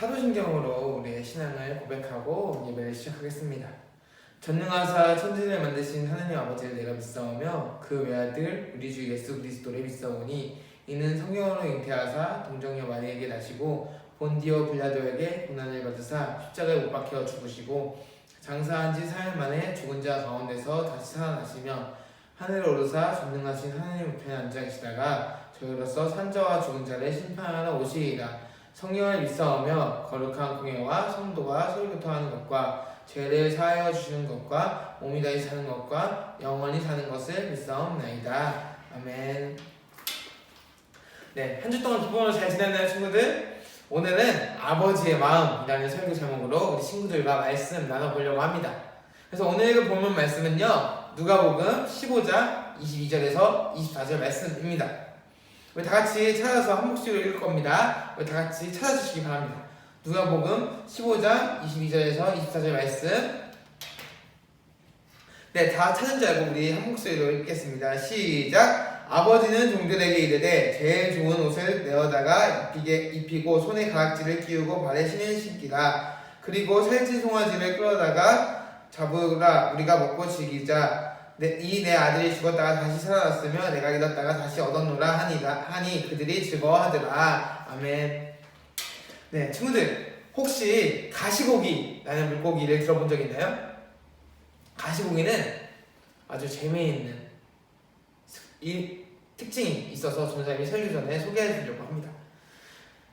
사도신경으로 우리의 신앙을 고백하고 예배를 시작하겠습니다. 전능하사 천지를 만드신 하나님 아버지를 내가 믿사오며 그 외아들 우리 주 예수 그리스도를 믿사오니 이는 성령으로 잉태하사 동정녀 마리에게 나시고 본디오 빌라도에게 고난을 받으사 십자가에 못 박혀 죽으시고 장사한 지 4일 만에 죽은 자 가운데서 다시 살아나시며 하늘에 오르사 전능하신 하나님 우편에 앉아 계시다가 저희로서 산자와 죽은 자를 심판하러 오시리이다. 성령을 믿사오며 거룩한 공예와 성도와 소리교통하는 것과 죄를 사하여 주시는 것과 몸이 다시 사는 것과 영원히 사는 것을 믿사옵나이다. 아멘. 네, 한 주 동안 기쁨으로 잘 지냈나요, 친구들? 오늘은 아버지의 마음이라는 설교 제목으로 우리 친구들과 말씀 나눠보려고 합니다. 그래서 오늘 보면 말씀은요, 누가복음 15장 22절에서 24절 말씀입니다. 우리 다 같이 찾아서 한 목소리로 읽을 겁니다. 우리 다 같이 찾아주시기 바랍니다. 누가복음 15장 22절에서 24절 말씀. 네, 다 찾은 줄 알고 우리 한 목소리로 읽겠습니다. 시작! 아버지는 종들에게 이르되 제일 좋은 옷을 내어다가 입히고 손에 가락지를 끼우고 발에 신을 신기라. 그리고 살찐 송아지를 끌어다가 잡으라. 우리가 먹고 즐기자. 내 아들이 죽었다가 다시 살아났으며 내가 잃었다가 다시 얻었노라 하니 그들이 즐거워하더라. 아멘. 네, 친구들 혹시 가시고기라는 물고기를 들어본 적 있나요? 가시고기는 아주 재미있는 이 특징이 있어서 전사님이 설교 전에 소개해 주려고 합니다.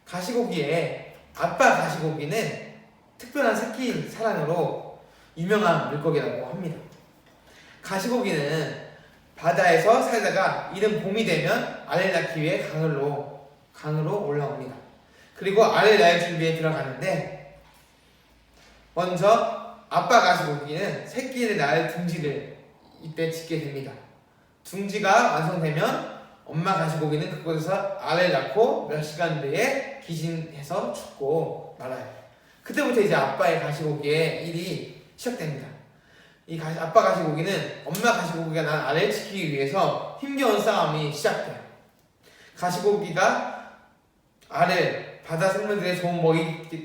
가시고기의 아빠 가시고기는 특별한 새끼 사랑으로 유명한 물고기라고 합니다. 가시고기는 바다에서 살다가 이른 봄이 되면 알을 낳기 위해 강으로 올라옵니다. 그리고 알을 낳을 준비에 들어가는데 먼저 아빠 가시고기는 새끼를 낳을 둥지를 이때 짓게 됩니다. 둥지가 완성되면 엄마 가시고기는 그곳에서 알을 낳고 몇 시간 뒤에 기진해서 죽고 말아요. 그때부터 이제 아빠의 가시고기의 일이 시작됩니다. 아빠 가시고기는 엄마 가시고기가 낳은 알을 지키기 위해서 힘겨운 싸움이 시작돼요. 가시고기가 알을 바다 생물들의 좋은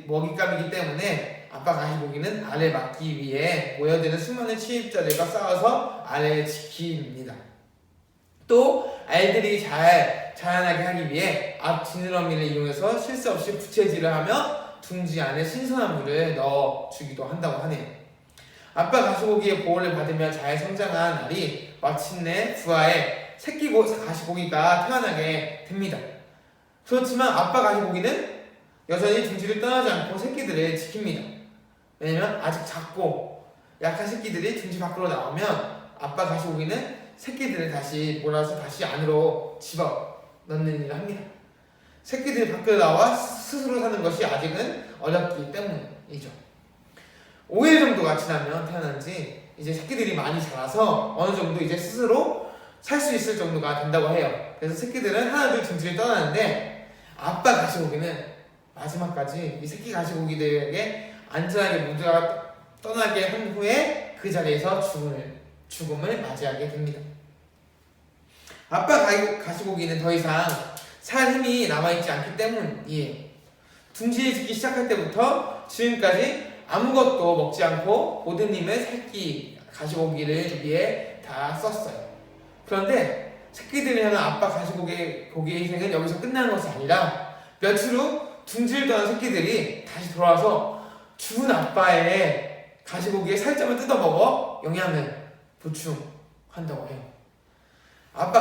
먹잇감이기 때문에 아빠 가시고기는 알을 막기 위해 모여드는 수많은 침입자들과 싸워서 알을 지킵니다. 또 알들이 잘 자라나게 하기 위해 앞 지느러미를 이용해서 실수 없이 부채질을 하며 둥지 안에 신선한 물을 넣어주기도 한다고 하네요. 아빠 가시고기의 보호를 받으며 잘 성장한 알이 마침내 부화해 새끼 가시고기가 태어나게 됩니다. 그렇지만 아빠 가시고기는 여전히 둥지를 떠나지 않고 새끼들을 지킵니다. 왜냐면 아직 작고 약한 새끼들이 둥지 밖으로 나오면 아빠 가시고기는 새끼들을 다시 몰아서 다시 안으로 집어넣는 일을 합니다. 새끼들이 밖으로 나와 스스로 사는 것이 아직은 어렵기 때문이죠. 5일 정도가 지나면 태어난 지 이제 새끼들이 많이 자라서 어느 정도 이제 스스로 살 수 있을 정도가 된다고 해요. 그래서 새끼들은 하나둘 둥지를 떠나는데 아빠 가시고기는 마지막까지 이 새끼 가시고기들에게 안전하게 모두가 떠나게 한 후에 그 자리에서 죽음을 맞이하게 됩니다. 아빠 가시고기는 더 이상 살 힘이 남아있지 않기 때문이에요. 둥지를 짓기 시작할 때부터 지금까지 아무것도 먹지 않고 모든 힘을 새끼 가시고기를 위해 다 썼어요. 그런데 새끼들을 향한 아빠 가시고기의 희생은 여기서 끝나는 것이 아니라 며칠 후 둥지를 떠난 새끼들이 다시 돌아와서 죽은 아빠의 가시고기의 살점을 뜯어먹어 영양을 보충한다고 해요. 아빠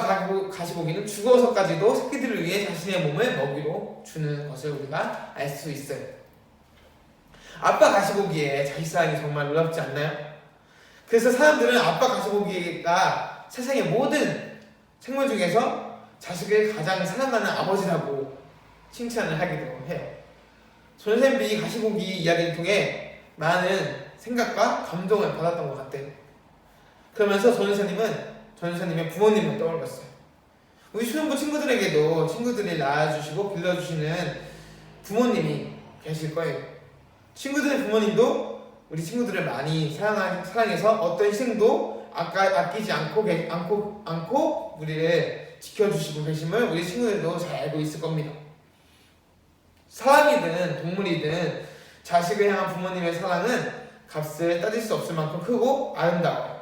가시고기는 죽어서까지도 새끼들을 위해 자신의 몸을 먹이로 주는 것을 우리가 알 수 있어요. 아빠 가시고기의 자식사랑이 정말 놀랍지 않나요? 그래서 사람들은 아빠 가시고기가 세상의 모든 생물 중에서 자식을 가장 사랑하는 아버지라고 칭찬을 하기도 해요. 전선생님이 가시고기 이야기를 통해 많은 생각과 감동을 받았던 것 같아요. 그러면서 전선생님의 부모님을 떠올렸어요. 우리 수련부 친구들에게도 친구들이 낳아주시고 길러주시는 부모님이 계실 거예요. 친구들의 부모님도 우리 친구들을 많이 사랑해서 어떤 희생도 아끼지 않고 우리를 지켜주시고 계심을 우리 친구들도 잘 알고 있을 겁니다. 사람이든 동물이든 자식을 향한 부모님의 사랑은 값을 따질 수 없을 만큼 크고 아름다워요.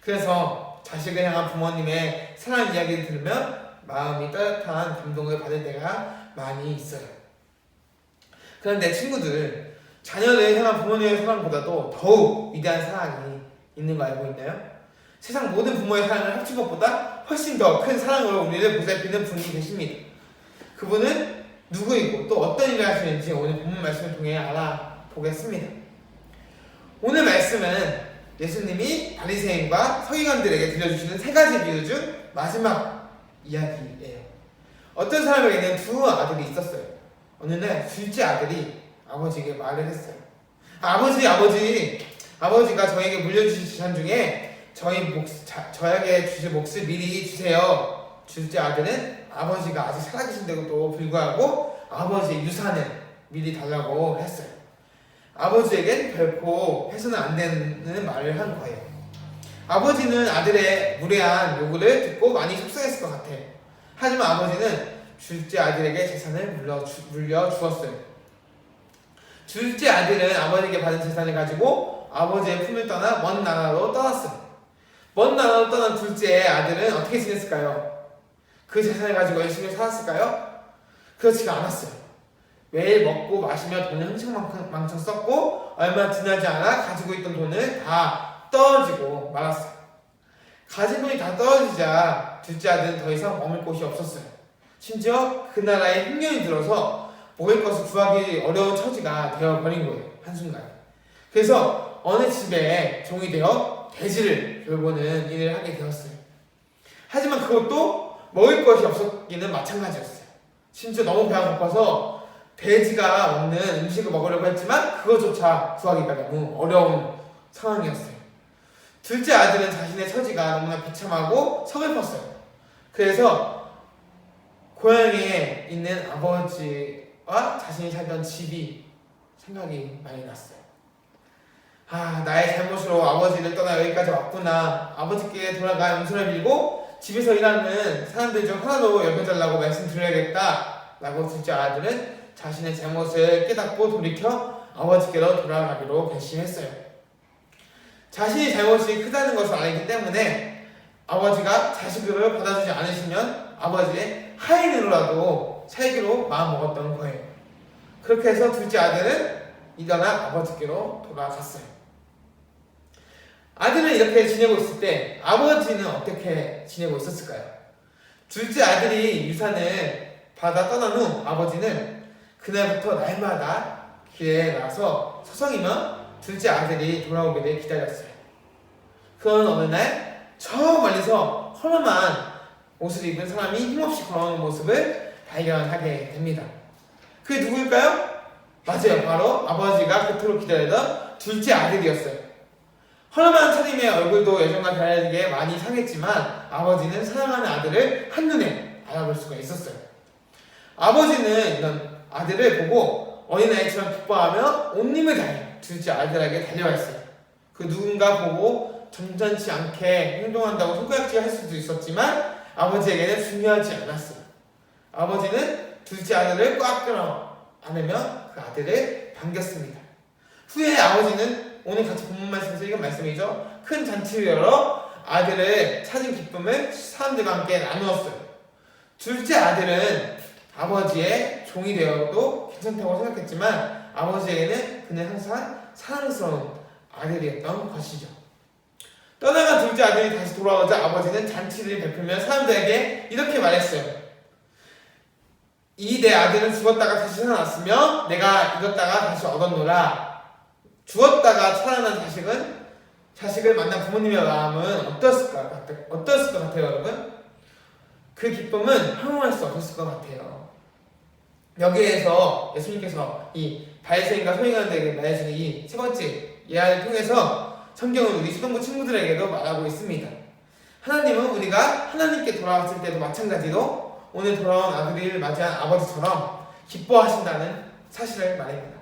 그래서 자식을 향한 부모님의 사랑 이야기를 들으면 마음이 따뜻한 감동을 받을 때가 많이 있어요. 그런데 친구들, 자녀를 향한 부모님의 사랑보다도 더욱 위대한 사랑이 있는 거 알고 있나요? 세상 모든 부모의 사랑을 합친 것보다 훨씬 더 큰 사랑으로 우리를 보살피는 분이 계십니다. 그분은 누구이고 또 어떤 일을 하시는지 오늘 본문 말씀을 통해 알아보겠습니다. 오늘 말씀은 예수님이 바리새인과 서기관들에게 들려주시는 세 가지 비유 중 마지막 이야기예요. 어떤 사람에게는 두 아들이 있었어요. 어느 날 둘째 아들이 아버지에게 말을 했어요. 아버지가 저에게 물려주신 재산 중에 저에게 주실 몫을 미리 주세요. 둘째 아들은 아버지가 아직 살아계신데도 불구하고 아버지의 유산을 미리 달라고 했어요. 아버지에겐 결코 해서는 안 되는 말을 한 거예요. 아버지는 아들의 무례한 요구를 듣고 많이 속상했을 것 같아요. 하지만 아버지는 둘째 아들에게 재산을 물려주었어요. 둘째 아들은 아버지에게 받은 재산을 가지고 아버지의 품을 떠나 먼 나라로 떠났어요. 먼 나라로 떠난 둘째 아들은 어떻게 지냈을까요? 그 재산을 가지고 열심히 살았을까요? 그렇지가 않았어요. 매일 먹고 마시며 돈을 흥청망청 썼고 얼마 지나지 않아 가지고 있던 돈을 다 떨어지고 말았어요. 가진 돈이 다 떨어지자 둘째 아들은 더 이상 머물 곳이 없었어요. 심지어 그 나라에 흉년이 들어서 먹을 것을 구하기 어려운 처지가 되어버린 거예요. 한순간에. 그래서 어느 집에 종이 되어 돼지를 돌보는 일을 하게 되었어요. 하지만 그것도 먹을 것이 없었기는 마찬가지였어요. 심지어 너무 배가 고파서 돼지가 먹는 음식을 먹으려고 했지만 그것조차 구하기가 너무 어려운 상황이었어요. 둘째 아들은 자신의 처지가 너무나 비참하고 서글펐어요. 그래서 고향에 있는 아버지와 자신이 살던 집이 생각이 많이 났어요. 나의 잘못으로 아버지를 떠나 여기까지 왔구나. 아버지께 돌아가 용서를 빌고 집에서 일하는 사람들 중 하나도 여겨달라고 말씀드려야겠다 라고 둘째 아들은 자신의 잘못을 깨닫고 돌이켜 아버지께로 돌아가기로 결심했어요. 자신이 잘못이 크다는 것을 알기 때문에 아버지가 자식을 받아주지 않으시면 아버지의 하인으로라도 살기로 마음먹었던 거예요. 그렇게 해서 둘째 아들은 일어나 아버지께로 돌아갔어요. 아들은 이렇게 지내고 있을 때 아버지는 어떻게 지내고 있었을까요? 둘째 아들이 유산을 받아 떠난 후 아버지는 그날부터 날마다 길에 나서 서성이며 둘째 아들이 돌아오기를 기다렸어요. 그런 어느 날 저 멀리서 허름한 옷을 입은 사람이 힘없이 걸어오는 모습을 발견하게 됩니다. 그게 누구일까요? 맞아요. 바로 아버지가 그토록 기다리던 둘째 아들이었어요. 허름한 차림의 얼굴도 예전과 다르게 많이 상했지만 아버지는 사랑하는 아들을 한눈에 알아볼 수가 있었어요. 아버지는 이런 아들을 보고 어린아이처럼 기뻐하며 온 힘을 다해 둘째 아들에게 달려왔어요. 그 누군가 보고 점잖지 않게 행동한다고 손가락질 할 수도 있었지만 아버지에게는 중요하지 않았어요. 아버지는 둘째 아들을 꽉 끌어 안으며 그 아들을 반겼습니다. 후에 아버지는 오늘 같이 본문 말씀에서 읽은 말씀이죠. 큰 잔치를 열어 아들을 찾은 기쁨을 사람들과 함께 나누었어요. 둘째 아들은 아버지의 종이 되어도 괜찮다고 생각했지만 아버지에게는 그는 항상 사랑스러운 아들이었던 것이죠. 떠나간 둘째 아들이 다시 돌아오자 아버지는 잔치를 베풀며 사람들에게 이렇게 말했어요. 이 내 아들은 죽었다가 다시 살아났으며 내가 잃었다가 다시 얻었노라. 죽었다가 살아난 자식을 만난 부모님의 마음은 어떠했을 것 같아요, 여러분? 그 기쁨은 형용할 수 없었을 것 같아요. 여기에서 예수님께서 이 바리새인과 서기관들에게 말해주는 이 세 번째 예화를 통해서 성경은 우리 초등부 친구들에게도 말하고 있습니다. 하나님은 우리가 하나님께 돌아왔을 때도 마찬가지로 오늘 돌아온 아들을 맞이한 아버지처럼 기뻐하신다는 사실을 말합니다.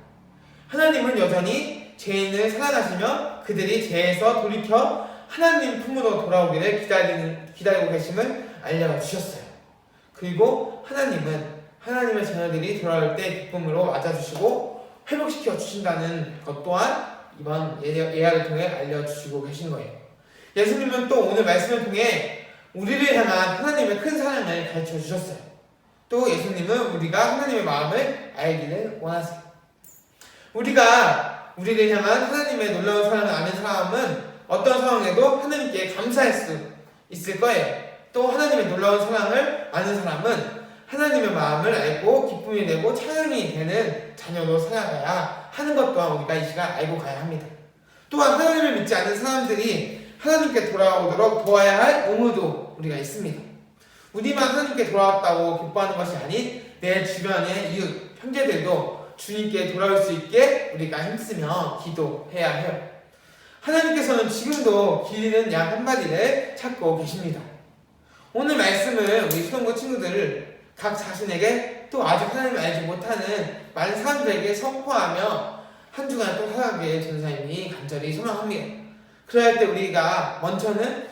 하나님은 여전히 죄인을 사랑하시며 그들이 죄에서 돌이켜 하나님 품으로 돌아오기를 기다리고 계심을 알려주셨어요. 그리고 하나님은 하나님의 자녀들이 돌아올 때 기쁨으로 맞아주시고 회복시켜 주신다는 것 또한 이번 예화를 통해 알려주시고 계신 거예요. 예수님은 또 오늘 말씀을 통해 우리를 향한 하나님의 큰 사랑을 가르쳐 주셨어요. 또 예수님은 우리가 하나님의 마음을 알기를 원하세요. 우리가 우리를 향한 하나님의 놀라운 사랑을 아는 사람은 어떤 상황에도 하나님께 감사할 수 있을 거예요. 또 하나님의 놀라운 사랑을 아는 사람은 하나님의 마음을 알고 기쁨이 되고 찬양이 되는 자녀로 살아가야 하는 것 또한 우리가 이 시간 알고 가야 합니다. 또한 하나님을 믿지 않는 사람들이 하나님께 돌아오도록 도와야 할 의무도 우리가 있습니다. 우리만 하나님께 돌아왔다고 기뻐하는 것이 아닌 내 주변의 이웃, 형제들도 주님께 돌아올 수 있게 우리가 힘쓰며 기도해야 해요. 하나님께서는 지금도 기르는 양 한 마리를 찾고 계십니다. 오늘 말씀은 우리 수동부 친구들 각 자신에게 또 아직 하나님을 알지 못하는 많은 사람들에게 선포하며 한 주간 또 살아가길 전사님이 간절히 소망합니다. 그럴 때 우리가 먼저는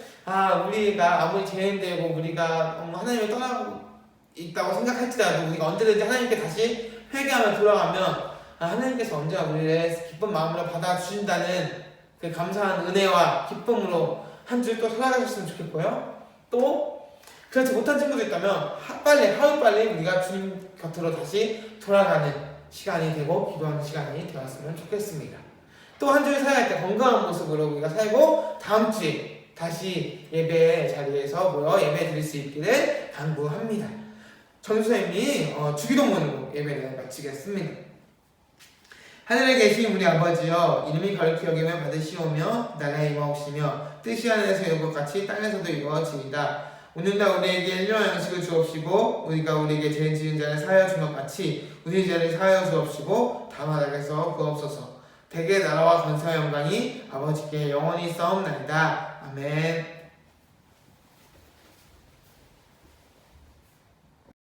우리가 아무리 죄인되고 우리가 하나님을 떠나고 있다고 생각할지라도 우리가 언제든지 하나님께 다시 회개하며 돌아가면 하나님께서 언제나 우리를 기쁜 마음으로 받아주신다는 그 감사한 은혜와 기쁨으로 한 주 또 살아가셨으면 좋겠고요. 또 그렇지 못한 친구도 있다면 하루빨리 우리가 주님 곁으로 다시 돌아가는 시간이 되고 기도하는 시간이 되었으면 좋겠습니다. 또 한 주를 살아갈 때 건강한 모습으로 우리가 살고 다음 주에 다시 예배 자리에서 모여 예배 드릴 수 있기를 간구합니다. 전수님이 주기도문으로 예배를 마치겠습니다. 하늘에 계신 우리 아버지여, 이름이 거룩히 여김을 받으시오며 나라의 임하옵시며 뜻이 하늘에서 이룬 것 같이 땅에서도 이루어지이다. 오늘날 우리에게 일용할 양식을 주옵시고 우리가 우리에게 죄 지은 자를 사하여 준 것 같이 우리 죄를 사하여 주옵시고 다만 악에서 구하옵소서. 대개 나라와 권세와 영광이 아버지께 영원히 있사옵나이다. 아멘.